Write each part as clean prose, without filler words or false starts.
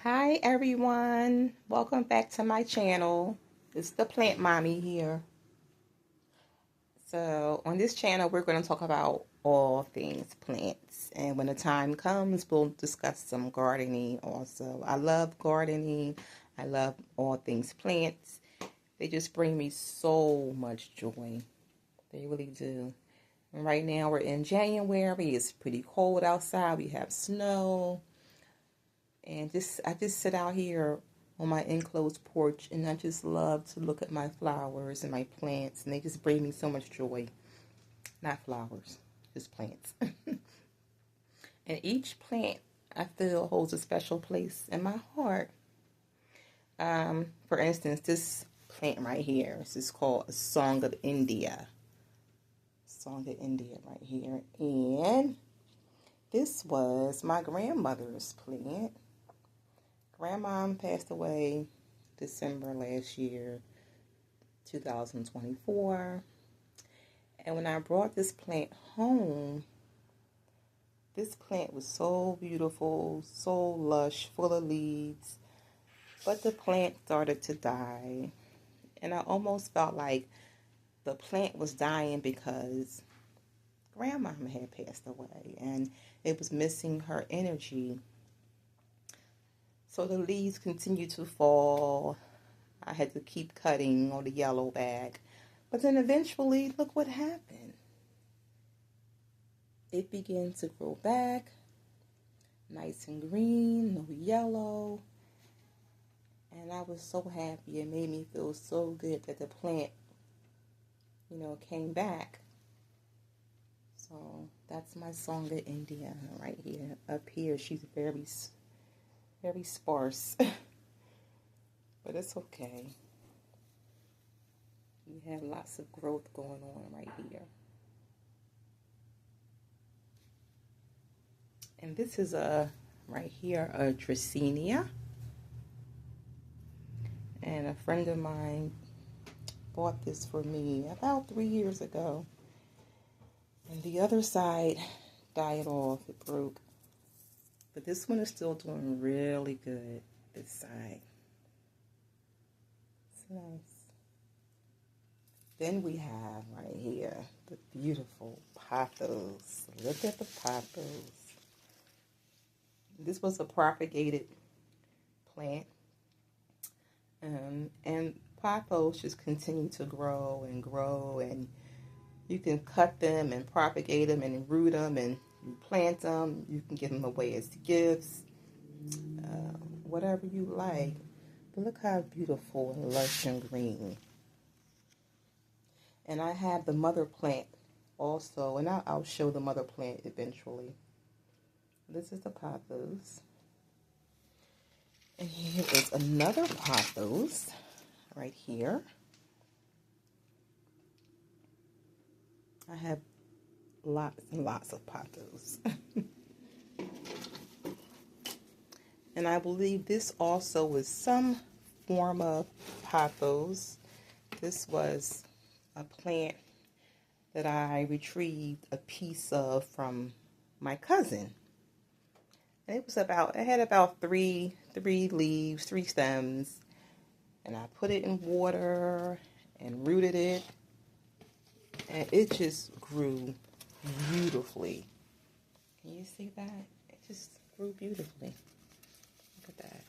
Hi everyone, welcome back to my channel. It's the Plant Mommy here. So on this channel we're going to talk about all things plants, and when the time comes we'll discuss some gardening also. I love gardening. I love all things plants. They just bring me so much joy. They really do. And right now we're in January. It's pretty cold outside. We have snow. And I just sit out here on my enclosed porch, and I just love to look at my flowers and my plants, and they just bring me so much joy. Not flowers, just plants. And each plant I feel holds a special place in my heart. For instance, this plant right here, this is called a Song of India. Song of India right here. And this was my grandmother's plant. Grandma passed away December last year, 2024. And when I brought this plant home, this plant was so beautiful, so lush, full of leaves. But the plant started to die. And I almost felt like the plant was dying because Grandma had passed away and it was missing her energy. So the leaves continued to fall. I had to keep cutting on the yellow bag. But then eventually, look what happened. It began to grow back, nice and green, no yellow. And I was so happy. It made me feel so good that the plant, came back. So that's my Song of India right here. Up here, she's very, very sparse. But it's okay. We have lots of growth going on right here. And this is right here, a Dracaena. And a friend of mine bought this for me about 3 years ago. And the other side died off, it broke. But this one is still doing really good, this side. It's nice. Then we have right here the beautiful pothos. Look at the pothos. This was a propagated plant. And pothos just continue to grow and grow, and you can cut them and propagate them and root them and you plant them. You can give them away as gifts, whatever you like. But look how beautiful and lush and green. And I have the mother plant also, and I'll show the mother plant eventually. This is the pothos. And here is another pothos right here. I have lots and lots of pothos. And I believe this also is some form of pothos. This was a plant that I retrieved a piece of from my cousin. And it had about three leaves, 3 stems. And I put it in water and rooted it. And it just grew beautifully. Can you see that? It just grew beautifully. Look at that.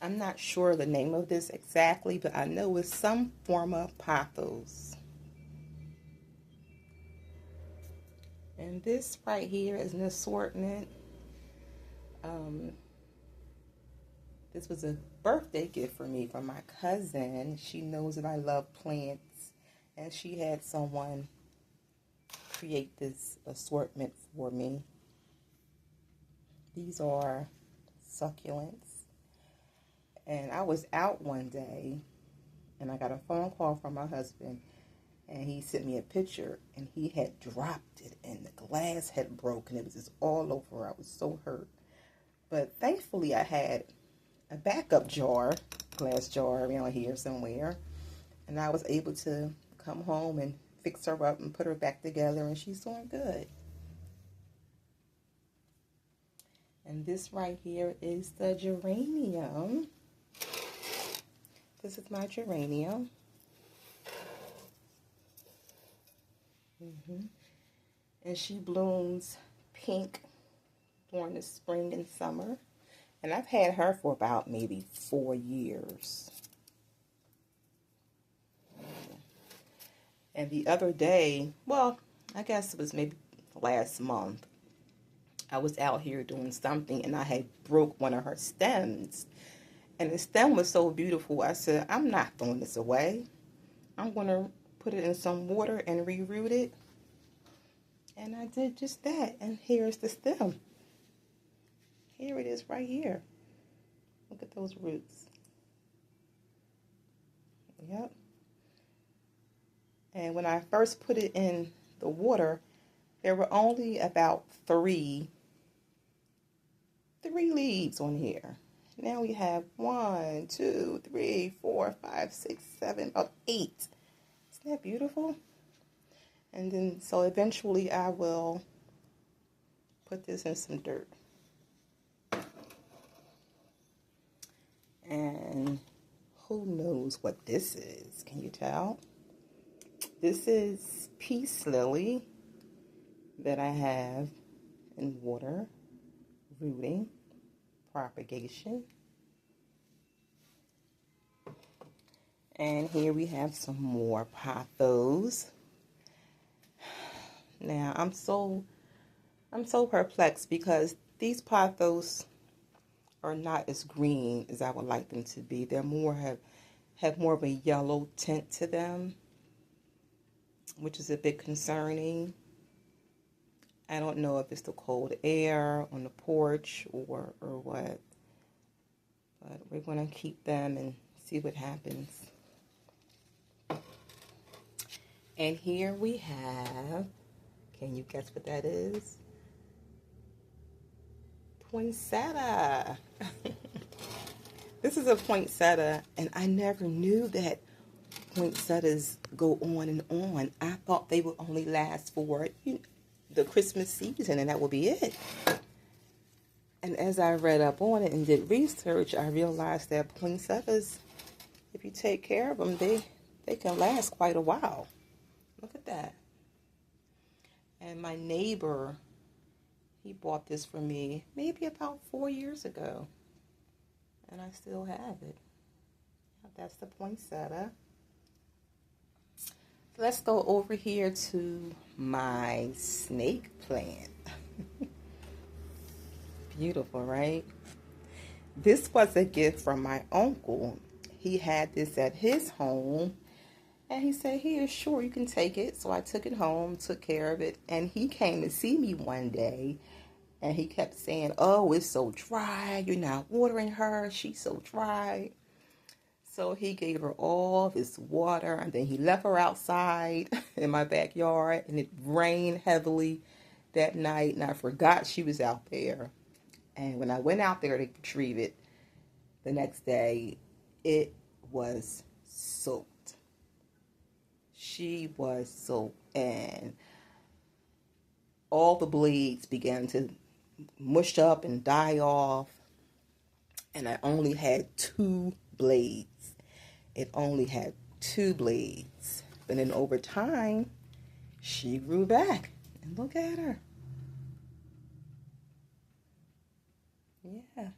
I'm not sure the name of this exactly, but I know it's some form of pothos. And this right here is an assortment. This was a birthday gift for me from my cousin. She knows that I love plants, and she had someone create this assortment for me. These are succulents. And I was out one day, and I got a phone call from my husband, and he sent me a picture, and he had dropped it, and the glass had broken. It was just all over. I was so hurt. But thankfully, I had a backup jar, glass jar around here somewhere, and I was able to come home and fix her up and put her back together, and she's doing good. And this right here is the geranium. This is my geranium. And she blooms pink during the spring and summer. And I've had her for about maybe 4 years. And the other day, well, I guess it was maybe last month, I was out here doing something and I had broke one of her stems. And the stem was so beautiful, I said, I'm not throwing this away. I'm going to put it in some water and reroot it. And I did just that. And here's the stem. Here it is right here. Look at those roots. Yep. And when I first put it in the water, there were only about three leaves on here. Now we have 1, 2, 3, 4, 5, 6, 7, about 8. Isn't that beautiful? And then, so eventually I will put this in some dirt. And who knows what this is? Can you tell? This is peace lily that I have in water, rooting, propagation. And here we have some more pothos. Now I'm so perplexed because these pothos are not as green as I would like them to be. They're more have more of a yellow tint to them, which is a bit concerning. I don't know if it's the cold air on the porch or what, but we're going to keep them and see what happens. And here we have, can you guess what that is? Poinsettia. This is a poinsettia, and I never knew that poinsettias go on and on. I thought they would only last for the Christmas season, and that would be it. And as I read up on it and did research, I realized that poinsettias, if you take care of them, they can last quite a while. Look at that. And my neighbor, he bought this for me maybe about 4 years ago. And I still have it. That's the poinsettia. Let's go over here to my snake plant. Beautiful, right? This was a gift from my uncle. He had this at his home. And he said, here, sure, you can take it. So I took it home, took care of it. And he came to see me one day. And he kept saying, oh, it's so dry. You're not watering her. She's so dry. So he gave her all of his water. And then he left her outside in my backyard. And it rained heavily that night. And I forgot she was out there. And when I went out there to retrieve it the next day, it was soaked. She was soaked. And all the blades began to mush up and die off. And I only had 2 blades. It only had 2 blades. But then over time, she grew back. And look at her. Yeah.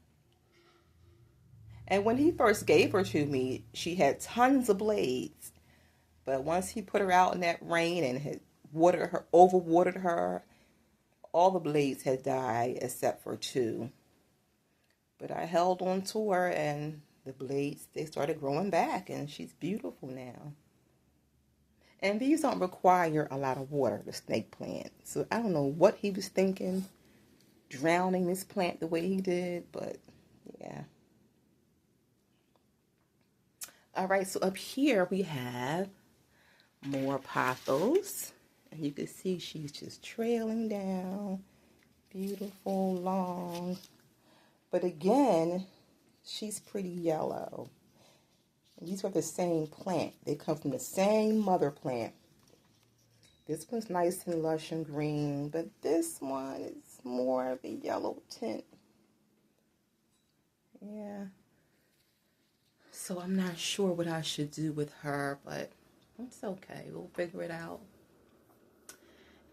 And when he first gave her to me, she had tons of blades. But once he put her out in that rain and had overwatered her, all the blades had died except for 2. But I held on to her, and the blades, they started growing back, and she's beautiful now. And these don't require a lot of water, the snake plant. So I don't know what he was thinking, drowning this plant the way he did, but yeah. All right, so up here we have more pothos. And you can see she's just trailing down. Beautiful, long. But again, she's pretty yellow. And these are the same plant. They come from the same mother plant. This one's nice and lush and green, but this one is more of a yellow tint. Yeah. So I'm not sure what I should do with her, but it's okay. We'll figure it out.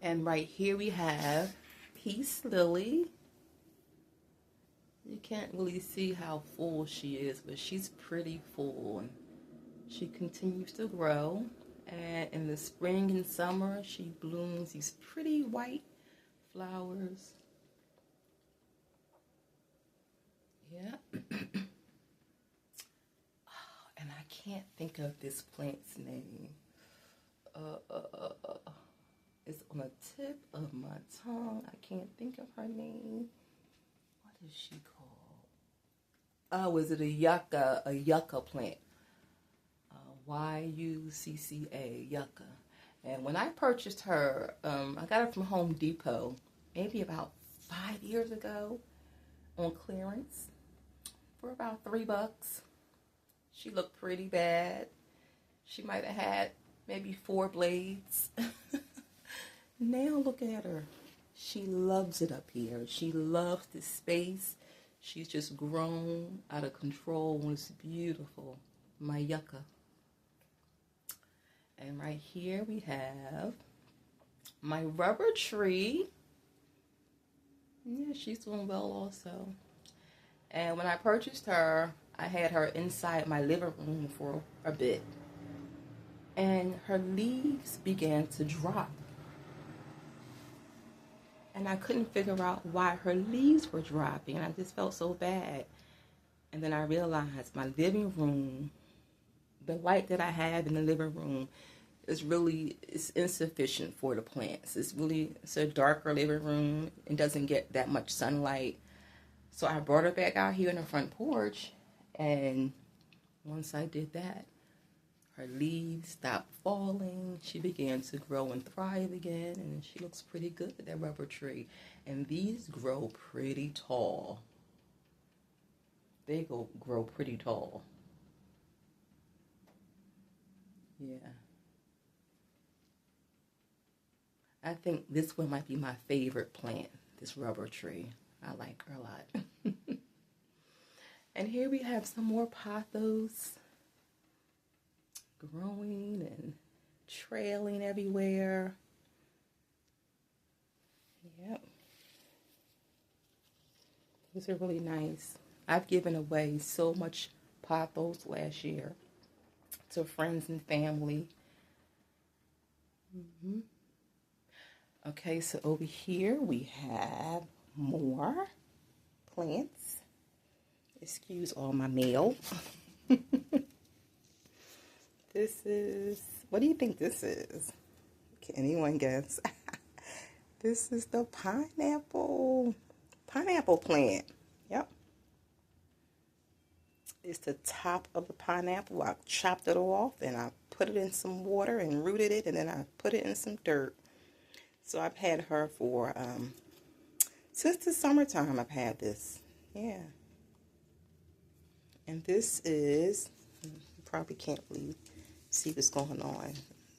And right here we have Peace Lily. You can't really see how full she is, but she's pretty full. And she continues to grow. And in the spring and summer, she blooms these pretty white flowers. Yeah. And I can't think of this plant's name. It's on the tip of my tongue. I can't think of her name. What is she called? Oh, is it a yucca plant? Y-U-C-C-A, yucca. And when I purchased her, I got her from Home Depot maybe about 5 years ago on clearance for about $3. She looked pretty bad. She might have had maybe 4 blades. Now look at her. She loves it up here. She loves the space. She's just grown out of control. It's beautiful. My yucca. And right here we have my rubber tree. Yeah, she's doing well also. And when I purchased her, I had her inside my living room for a bit. And her leaves began to drop. And I couldn't figure out why her leaves were dropping. And I just felt so bad. And then I realized my living room, the light that I have in the living room is insufficient for the plants. It's a darker living room. It doesn't get that much sunlight. So I brought her back out here on the front porch. And once I did that, her leaves stopped falling. She began to grow and thrive again, and she looks pretty good, that rubber tree. And these grow pretty tall. They grow pretty tall. Yeah. I think this one might be my favorite plant, this rubber tree. I like her a lot. And here we have some more pothos growing and trailing everywhere. Yep. These are really nice. I've given away so much pothos last year to friends and family. Okay, so over here we have more plants. Excuse all my mail. This is, what do you think this is? Can anyone guess? This is the pineapple plant. Yep. It's the top of the pineapple. I chopped it off and I put it in some water and rooted it, and then I put it in some dirt. So I've had her for, since the summertime I've had this. Yeah. And this is, you probably can't really see what's going on.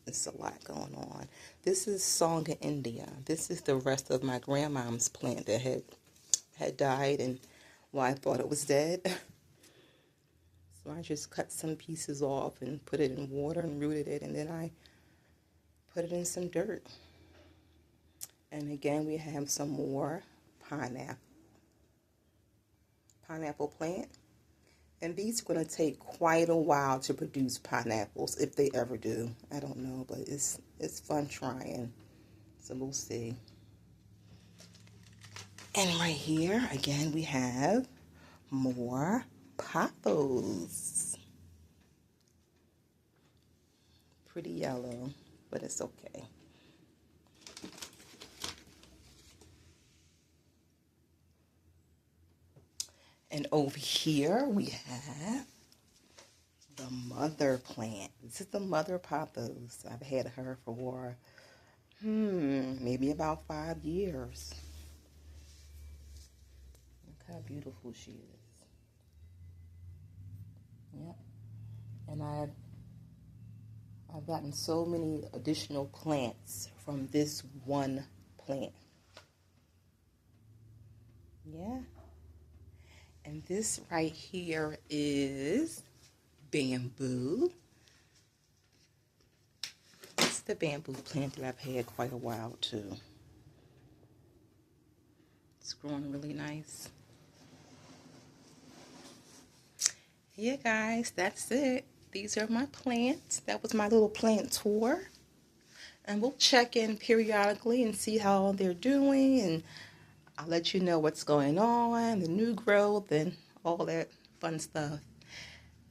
It's a lot going on. This is Songa India. This is the rest of my grandmom's plant that had died, and I thought it was dead. So I just cut some pieces off and put it in water and rooted it, and then I put it in some dirt. And again, we have some more pineapple plant. And these are going to take quite a while to produce pineapples, if they ever do. I don't know, but it's fun trying. So we'll see. And right here, again, we have more pothos. Pretty yellow, but it's okay. And over here we have the mother plant. This is the mother pothos. I've had her for maybe about 5 years. Look how beautiful she is. Yep. And I've gotten so many additional plants from this one plant. Yeah. And this right here is bamboo. It's the bamboo plant that I've had quite a while too. It's growing really nice. Yeah, guys, that's it. These are my plants. That was my little plant tour. And we'll check in periodically and see how they're doing. And I'll let you know what's going on, the new growth, and all that fun stuff.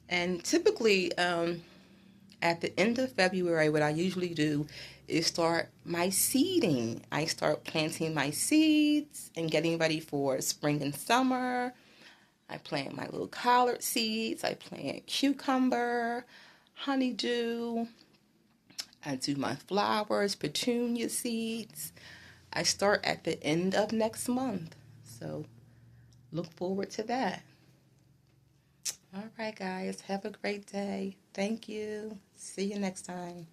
And typically, at the end of February, what I usually do is start my seeding. I start planting my seeds and getting ready for spring and summer. I plant my little collard seeds. I plant cucumber, honeydew. I do my flowers, petunia seeds. I start at the end of next month. So look forward to that. All right, guys. Have a great day. Thank you. See you next time.